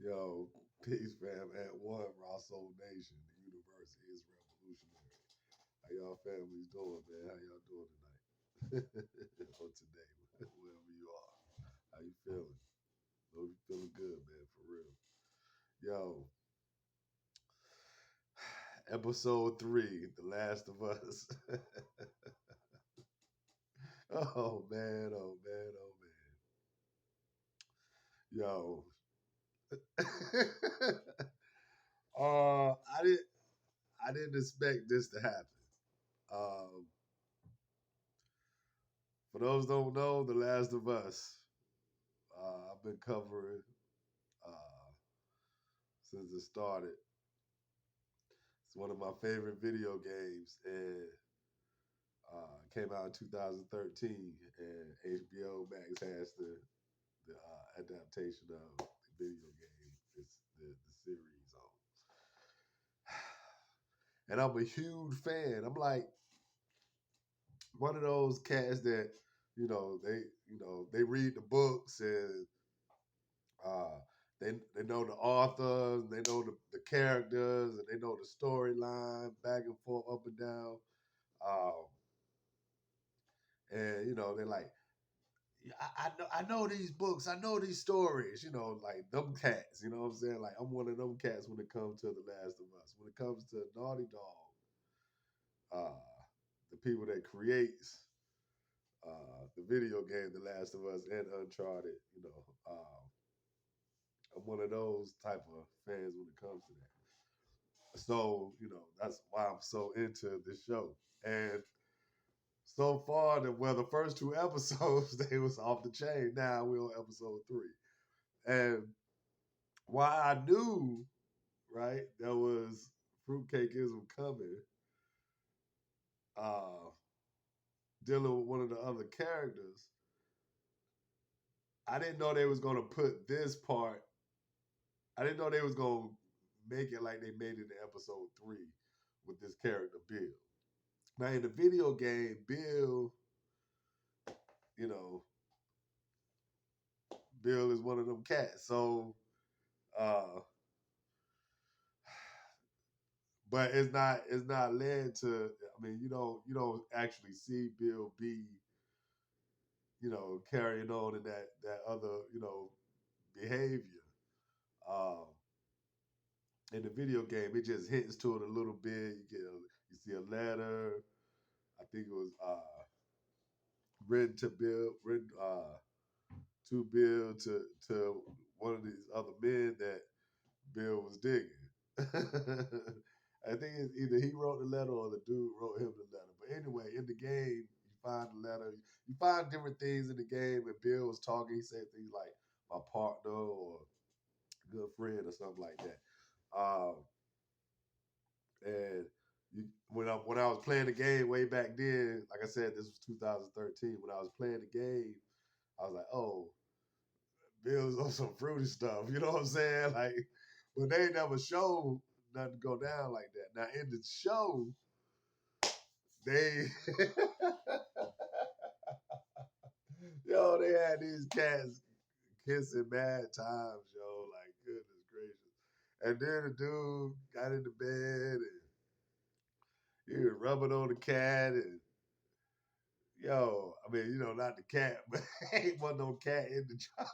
Yo, peace, fam. At one, Raw Soul Nation. The universe is revolutionary. How y'all families doing, man? How y'all doing tonight? or today, wherever you are. How you feeling? Hope you feeling good, man, for real. Yo, episode 3, The Last of Us. oh, man, oh, man, oh, man. Yo. I didn't expect this to happen. Um, For those who don't know, The Last of Us, I've been covering uh, since it started. It's one of my favorite video games, and came out in 2013. And HBO Max has the adaptation of the video game, the series on. And I'm a huge fan. I'm like one of those cats that they read the books and Uh, they know the authors, they know the characters, and they know the storyline back and forth, up and down. Um, and they're like, "Yeah, I know these books, I know these stories. Like them cats. You know what I'm saying? Like I'm one of them cats when it comes to The Last of Us. When it comes to Naughty Dog, uh, the people that creates the video game The Last of Us and Uncharted. I'm one of those type of fans when it comes to that. So, that's why I'm so into this show. And so far, the first 2 episodes, they was off the chain. Now we're on episode 3. And why I knew, right, there was fruitcakeism coming, uh, dealing with one of the other characters, I didn't know they was going to put this part, I didn't know they was going to make it like they made it in episode 3 with this character, Bill. Now, in the video game, Bill, you know, Bill is one of them cats. So, uh, but it's not led to. I mean, you don't actually see Bill be carrying on in that other behavior. Um, in the video game, it just hints to it a little bit. You see a letter. I think it was written to Bill, written to Bill to one of these other men that Bill was digging. I think it's either he wrote the letter or the dude wrote him the letter. But anyway, in the game, you find the letter. You find different things in the game. And Bill was talking, he said things like my partner or good friend or something like that. Um, and when I was playing the game way back then, like I said, this was 2013. When I was playing the game, I was like, oh, Bill's on some fruity stuff. You know what I'm saying? Like, but they never showed nothing go down like that. Now in the show, they they had these cats kissing mad times, yo. Like, goodness gracious. And then the dude got into bed and he was rubbing on the cat and yo, I mean, not the cat, but ain't one no cat in the show.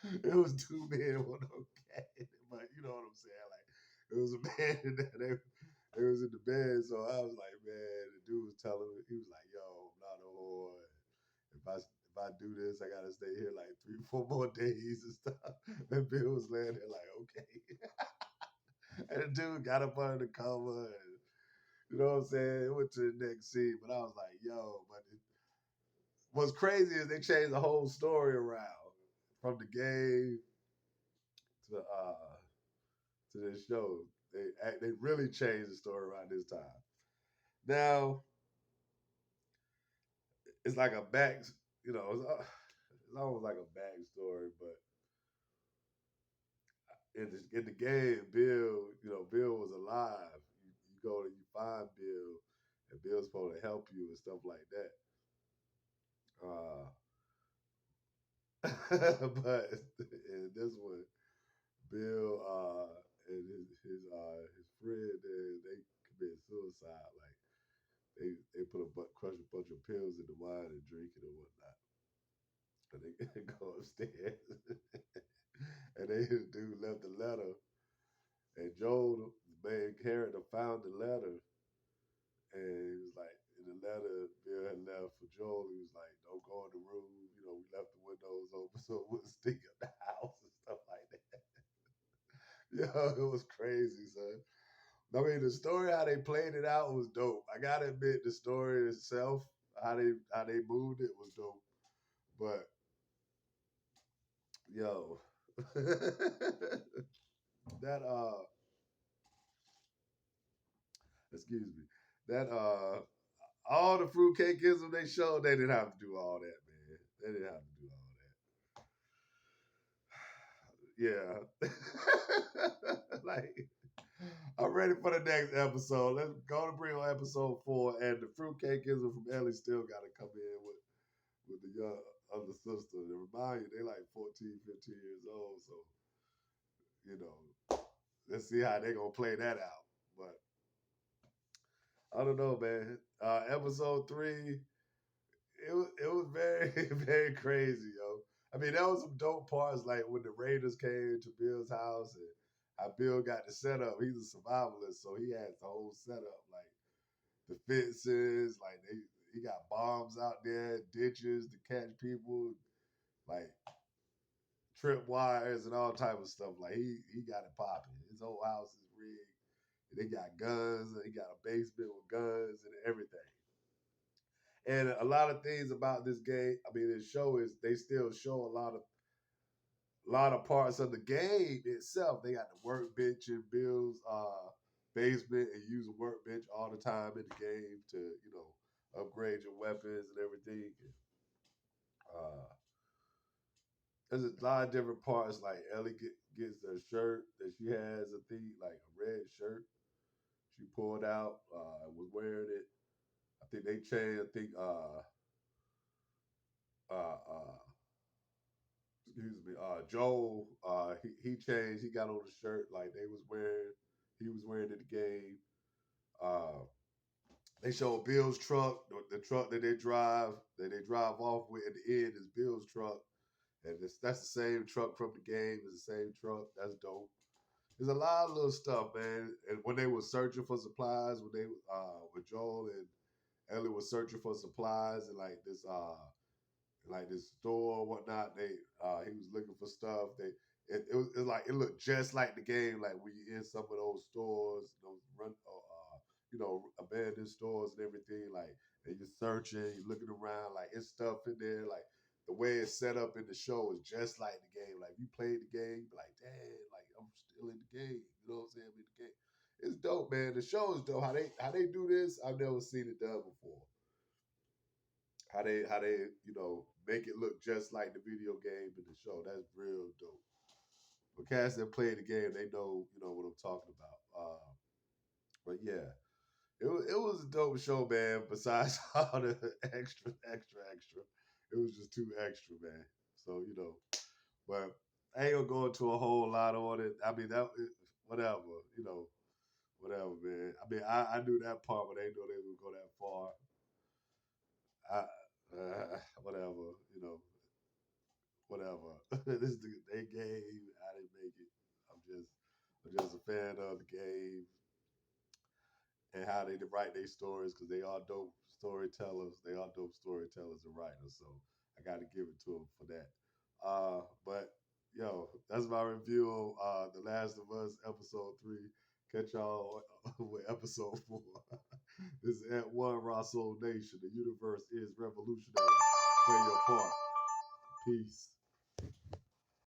It was two men, one no cat in it, but you know what I'm saying? Like, it was a man in there. They was in the bed, so I was like, man, the dude was telling me, he was like, yo, I'm not a whore. If I do this, I gotta stay here like 3, 4 more days and stuff. And Bill was laying there like, okay. And the dude got up under the cover and you know what I'm saying? It went to the next scene, but I was like, yo, what's crazy is they changed the whole story around from the game to to this show. They really changed the story around this time. Now it's like a back, it's almost like a backstory, but in the game, Bill, Bill was alive. You go and you find Bill, and Bill's supposed to help you and stuff like that. Uh, but in this one, Bill and his friend, they commit suicide. Like they put crush a bunch of pills in the wine and drink it or whatnot. And they go upstairs, and they the dude left a letter, and Joel, the main character, found the letter, and he was like, in the letter Bill had left for Joel, he was like, "Don't go in the room. You know, we left the windows open so it wouldn't stink up the house and stuff like that." Yeah, it was crazy, son. I mean, the story how they played it out was dope. I gotta admit, the story itself, how they moved it was dope. But yo, that excuse me, that all the fruitcakeism they showed, they didn't have to do all that, man. They didn't have to do all that. Yeah, like I'm ready for the next episode. Let's go to bring on episode 4, and the fruitcakeism from Ellie still got to come in with the young other sister. To remind you, they like 14, 15 years old, so you know, let's see how they gonna play that out. But I don't know, man. Episode 3, it was very very crazy, yo. I mean, that was some dope parts, like when the Raiders came to Bill's house and how Bill got the setup. He's a survivalist, so he had the whole setup, like the fences, like he got bombs out there, ditches to catch people, like trip wires and all type of stuff. Like he got it popping. His whole house is rigged. They got guns. He got a basement with guns and everything. And a lot of things about this game, I mean, this show is they still show a lot of parts of the game itself. They got the workbench in Bill's basement and use a workbench all the time in the game to, upgrade your weapons and everything. Uh, there's a lot of different parts. Like Ellie gets her shirt that she has, I think, like a red shirt. She pulled out, was wearing it. I think they changed. I think uh, uh, excuse me, Joel, he changed. He got on the shirt like they was wearing. He was wearing in the game. Uh, they showed Bill's truck, the truck that they drive off with at the end is Bill's truck, and that's the same truck from the game. It's the same truck. That's dope. There's a lot of little stuff, man. And when they were searching for supplies, when Joel and Ellie was searching for supplies and like this store or whatnot. He was looking for stuff. It was like it looked just like the game. Like when you in some of those stores, those abandoned stores and everything. Like and you're searching, you're looking around. Like it's stuff in there. Like the way it's set up in the show is just like the game. Like if you played the game, you'd be like, damn, like I'm still in the game. You know what I'm saying? I'm in the game. It's dope, man. The show is dope. How they do this, I've never seen it done before. How they make it look just like the video game in the show. That's real dope. For cats that play the game, they know what I'm talking about. But yeah, it was a dope show, man. Besides all the extra, it was just too extra, man. So but I ain't gonna go into a whole lot on it. I mean whatever, whatever, man. I mean I knew that part, but I didn't know they would go that far. I, whatever, whatever. This is they game. I didn't make it. I'm just a fan of the game and how they write their stories because they are dope storytellers. They are dope storytellers and writers. So I got to give it to them for that. But yo, that's my review of The Last of Us episode 3. Catch y'all with episode 4. This is at One Rosso Nation. The universe is revolutionary. Play your part. Peace.